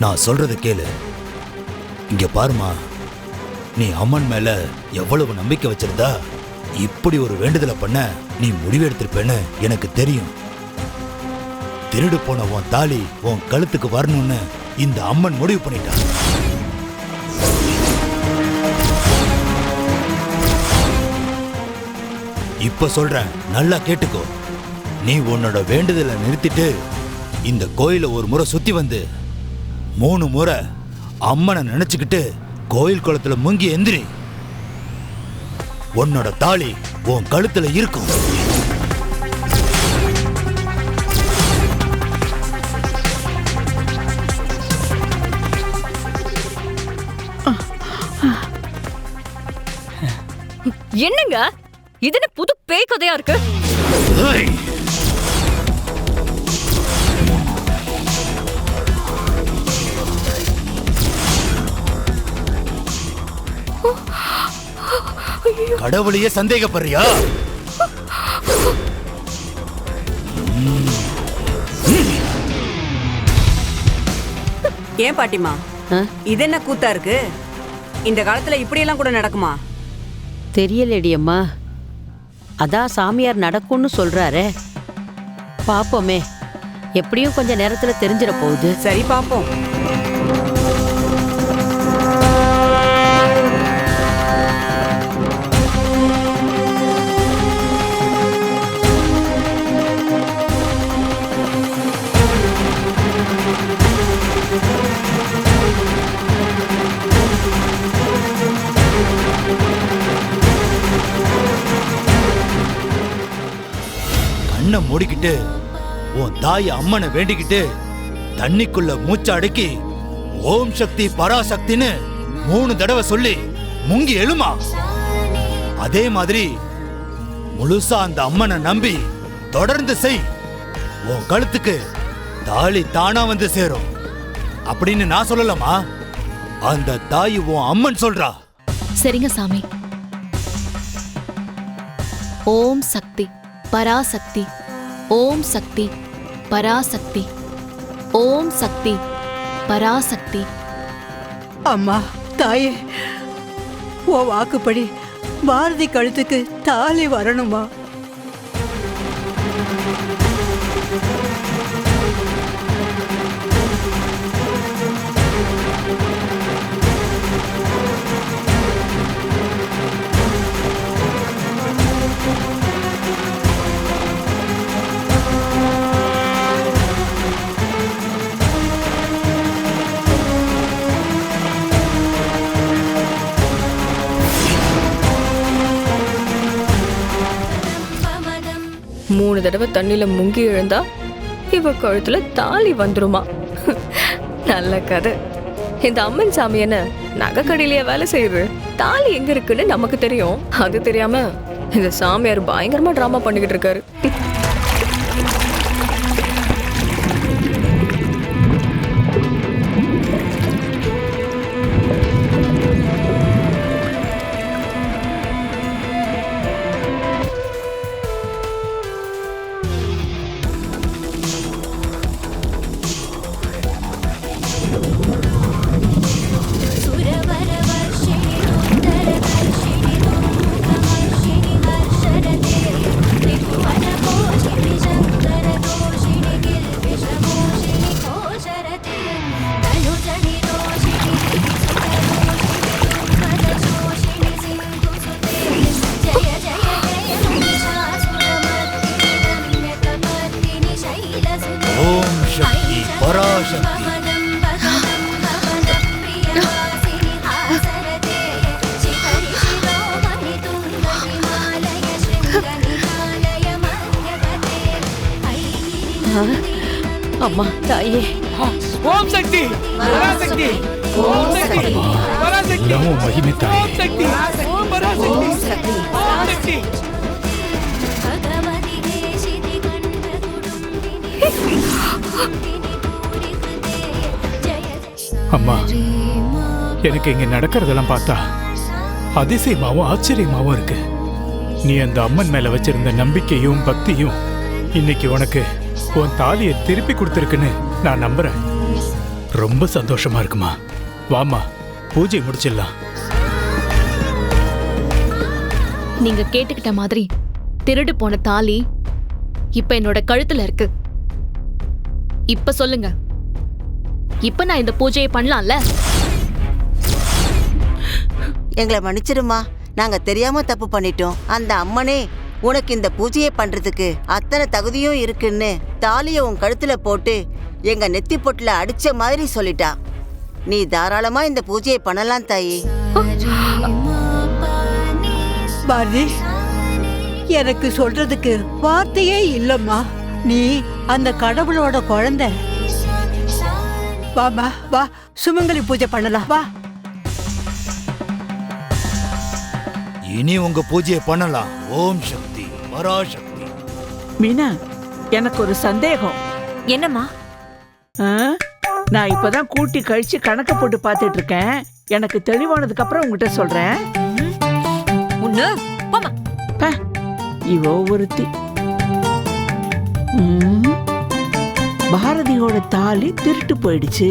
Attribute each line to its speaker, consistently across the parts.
Speaker 1: நான் சொல்றத கேளு. இங்க பாருமா, நீ அம்மன் மேல எவ்வளவு நம்பிக்கை வச்சிருந்தா இப்படி ஒரு வேண்டுதலை பண்ண நீ முடிவெடுத்திருப்பேன்னு எனக்கு தெரியும். திருடு போன உன் தாலி உன் கழுத்துக்கு வரணும்னு இந்த அம்மன் முடிவு பண்ணிட்டா. இப்ப சொல்றேன், நல்லா கேட்டுக்கோ. நீ உன்னோட வேண்டுதலை நிறுத்திட்டு இந்த கோயிலை ஒரு முறை சுத்தி வந்து 3 முறை அம்மனை நினைச்சுக்கிட்டு கோயில் குளத்துல முங்கி எந்திரி. உன்னோட தாலி உன் கழுத்துல இருக்கும்.
Speaker 2: என்னங்க இது புது பேய் கதையா இருக்கு?
Speaker 1: கடவுளையே சந்தேகப்படுறியா?
Speaker 3: ஏன் பாட்டிமா, இது என்ன கூத்தா இருக்கு? இந்த காலத்துல இப்படி எல்லாம் கூட நடக்குமா?
Speaker 4: தெரியலடி அம்மா. அதான் சாமியார் நடக்கும்னு சொல்றாரே, பாப்போமே. எப்படியும் கொஞ்ச நேரத்துல தெரிஞ்சிட போகுது.
Speaker 3: சரி பாப்போம்.
Speaker 1: கண்ணை மூடிக்கிட்டு உன் தாய் அம்மனை வேண்டிக்கிட்டு தண்ணிக்குள்ள மூச்சை அடக்கி ஓம் சக்தி பராசக்தின்னு 3 தடவை சொல்லி முங்கி எழுமா. அதே மாதிரி முழுசா அந்த அம்மனை நம்பி தொடர்ந்து செய். உன் கழுத்துக்கு தாலி தானா வந்து சேரும் அப்படின்னு நான் சொல்லலாமா? அந்த தாய் உன் அம்மன் சொல்றா.
Speaker 5: சரிங்க சாமி. ஓம் சக்தி பராசக்தி, ஓம் சக்தி பராசக்தி, ஓம் சக்தி பராசக்தி.
Speaker 3: அம்மா தாயே, ஓ வாக்குப்படி பாரதி கழுத்துக்கு தாலி வரணுமா?
Speaker 2: மூணு தடவை தண்ணியில முங்கி எழுந்தா இவ கழுத்துல தாலி வந்துருமா? நல்ல கதை. இந்த அம்மன் சாமி என்ன நகைக்கடையிலேயே வேலை செய்யுது? தாலி எங்க இருக்குன்னு நமக்கு தெரியும், அது தெரியாம இந்த சாமியார் பயங்கரமா டிராமா பண்ணிக்கிட்டு இருக்காரு.
Speaker 4: அம்மா தாயே,
Speaker 6: ஓம் சக்தி பராசக்தி, ஓம் சக்தி பராசக்தி,
Speaker 1: மகிமை தாயே.
Speaker 6: ஓம் சக்தி பராசக்தி. பாட்டி அம்மா, எனக்கு இங்க நடக்கிறதெல்லாம் பார்த்தா அதிசயமாவும் ஆச்சரியமாவும் இருக்கு. நீ அந்த அம்மன் மேல வச்சிருந்த நம்பிக்கையும் பக்தியும் இன்னைக்கு உனக்கு உன் தாலியை திருப்பி கொடுத்துருக்குன்னு நான் நம்புறேன். ரொம்ப சந்தோஷமா இருக்குமா. வாமா, பூஜை முடிச்சிடலாம்.
Speaker 5: நீங்க கேட்டுக்கிட்ட மாதிரி திருடு போன தாலி இப்ப என்னோட கழுத்துல இருக்கு. இப்ப சொல்லுங்க, இப்ப நான் இந்த பூஜையை பண்ணலாம்ல?
Speaker 7: எங்களை மன்னிச்சிருமா, நாங்க தெரியாம தப்பு பண்ணிட்டோம். அந்த அம்மனே உனக்கு இந்த பூஜையை பண்றதுக்கு அத்தனை தகுதியும் இருக்குன்னு தாலிய உன் கழுத்துல போட்டு எங்க நெத்தி பொட்டுல அடிச்ச மாதிரி சொல்லிட்டா. நீ தாராளமா இந்த பூஜையை பண்ணலாம் தாயி.
Speaker 8: பாரதி, எனக்கு சொல்றதுக்கு வார்த்தையே இல்லம்மா. நீ அந்த கடவுளோட குழந்தை. வாமா, வா, சுமங்கலி பூஜை பண்ணலாம், வா.
Speaker 1: இனி உங்க பூஜையை பண்ணலாம். ஓம் சக்தி பராசக்தி.
Speaker 9: மீனா, எனக்கு ஒரு சந்தேகம்.
Speaker 2: என்னம்மா?
Speaker 9: நான் இப்பதான் கூட்டி கழிச்சு கணக்கு போட்டு பார்த்துட்டு இருக்கேன். எனக்கு தெளிவானதுக்கு அப்புறம் உங்ககிட்ட சொல்றேன். இவ ஒருத்தி. பாரதியோட தாலி திருட்டு போயிடுச்சு.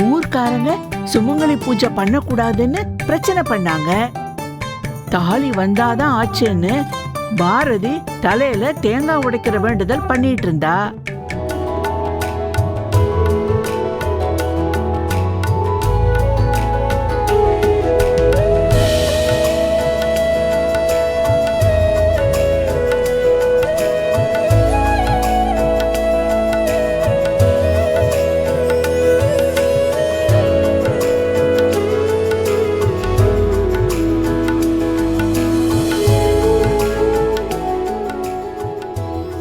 Speaker 9: ஊர்க்காரங்க சுமங்கலி பூஜை பண்ணக்கூடாதுன்னு பிரச்சனை பண்ணாங்க. தாலி வந்தாதான் ஆச்சுன்னு பாரதி தலையில தேங்காய் உடைக்கிற வேண்டுதல் பண்ணிட்டு இருந்தா.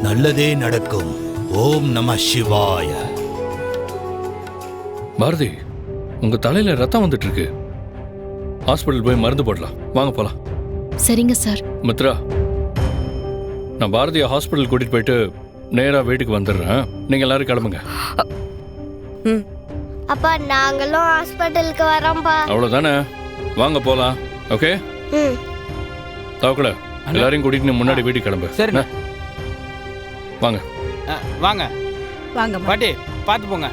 Speaker 1: நல்லதே நடக்கும். ஓம் நம சிவாய.
Speaker 10: பாரதி, உங்க தலையில ரத்தம் வந்துட்டு இருக்கு. ஹாஸ்பிடல் போய் மருந்து போடலாம். வாங்க போலாம்.
Speaker 5: சரிங்க சார்.
Speaker 10: மித்ரா, நான் பாரதியை ஹாஸ்பிடல் கூட்டிட்டு போயிட்டு நேரா வீட்டுக்கு வந்துடுறேன். நீங்க எல்லாரும் கிளம்புங்க.
Speaker 11: அப்பா, நாங்களும் ஹாஸ்பிடலுக்கு வரோம்பா.
Speaker 10: அவ்வளவுதானே, வாங்க போலாம். ஓகே தவக்கல, எல்லாரையும் கூட்டிட்டு முன்னாடி வீட்டுக்கு கிளம்பு.
Speaker 6: சரி,
Speaker 10: வாங்க
Speaker 6: வாங்க
Speaker 8: வாங்க
Speaker 6: பாட்டி, பார்த்து போங்க.